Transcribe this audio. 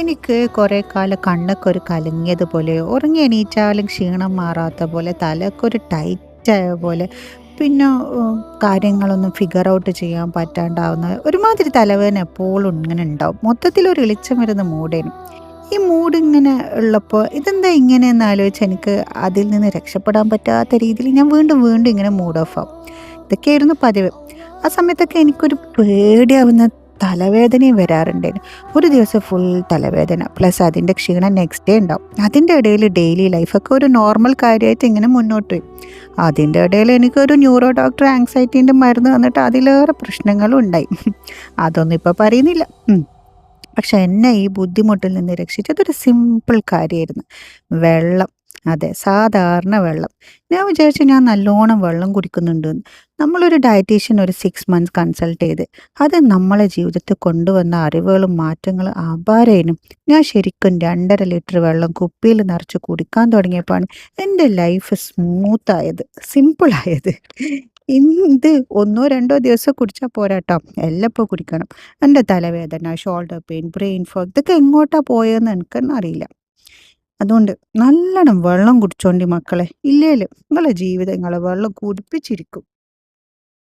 എനിക്ക് കുറേ കാലം കണ്ണൊക്കെ ഒരു കലങ്ങിയതുപോലെ, ഉറങ്ങി എണീറ്റാലും ക്ഷീണം മാറാത്ത പോലെ, തലയൊക്കെ ഒരു ടൈറ്റായ പോലെ, പിന്നെ കാര്യങ്ങളൊന്നും ഫിഗർ ഔട്ട് ചെയ്യാൻ പറ്റാണ്ടാവുന്ന ഒരുമാതിരി തലവേദന എപ്പോഴും ഇങ്ങനെ ഉണ്ടാവും. മൊത്തത്തിലൊരു എളിച്ചം വരുന്ന മൂഡേനു. ഈ മൂഡ് ഇങ്ങനെ ഉള്ളപ്പോൾ ഇതെന്താ ഇങ്ങനെയെന്ന് ആലോചിച്ച് എനിക്ക് അതിൽ നിന്ന് രക്ഷപ്പെടാൻ പറ്റാത്ത രീതിയിൽ ഞാൻ വീണ്ടും വീണ്ടും ഇങ്ങനെ മൂഡ് ഓഫ് ആവും. ഇതൊക്കെയായിരുന്നു പതിവ്. ആ സമയത്തൊക്കെ എനിക്കൊരു പേടിയാവുന്ന തലവേദനയും വരാറുണ്ടായിരുന്നു. ഒരു ദിവസം ഫുൾ തലവേദന പ്ലസ് അതിൻ്റെ ക്ഷീണം നെക്സ്റ്റ് ഡേ ഉണ്ടാവും. അതിൻ്റെ ഇടയിൽ ഡെയിലി ലൈഫൊക്കെ ഒരു നോർമൽ കാര്യമായിട്ട് ഇങ്ങനെ മുന്നോട്ട് പോയി. അതിൻ്റെ ഇടയിൽ എനിക്കൊരു ന്യൂറോ ഡോക്ടർ ആങ്സൈറ്റീൻ്റെ മരുന്ന് തന്നിട്ട് അതിലേറെ പ്രശ്നങ്ങളും ഉണ്ടായി. അതൊന്നും ഇപ്പോൾ പറയുന്നില്ല. പക്ഷെ എന്നെ ഈ ബുദ്ധിമുട്ടിൽ നിന്ന് രക്ഷിച്ചതൊരു സിമ്പിൾ കാര്യമായിരുന്നു. വെള്ളം. അതെ, സാധാരണ വെള്ളം. ഞാൻ വിചാരിച്ചു ഞാൻ നല്ലോണം വെള്ളം കുടിക്കുന്നുണ്ടെന്ന്. നമ്മളൊരു ഡയറ്റീഷ്യൻ ഒരു 6 മന്ത്സ് കൺസൾട്ട് ചെയ്ത് അത് നമ്മളെ ജീവിതത്തിൽ കൊണ്ടുവന്ന അറിവുകളും മാറ്റങ്ങളും അപാരേനും. ഞാൻ ശരിക്കും 2.5 ലിറ്റർ വെള്ളം കുപ്പിയിൽ നിറച്ച് കുടിക്കാൻ തുടങ്ങിയപ്പോഴാണ് എൻ്റെ ലൈഫ് സ്മൂത്തായത്, സിമ്പിളായത്. ഇത് ഒന്നോ രണ്ടോ ദിവസം കുടിച്ചാൽ പോരാട്ടോ, എല്ലപ്പോൾ കുടിക്കണം. എൻ്റെ തലവേദന, ഷോൾഡർ പെയിൻ, ബ്രെയിൻ ഫോഗ് ഇതൊക്കെ എങ്ങോട്ടാ പോയതെന്ന് എനിക്കെന്നെ അറിയില്ല. അതുകൊണ്ട് നല്ലോണം വെള്ളം കുടിച്ചോണ്ടി മക്കളെ. ഇല്ലേല് നിങ്ങളെ ജീവിതം ഇങ്ങളെ വെള്ളം കുടിപ്പിച്ചിരിക്കും.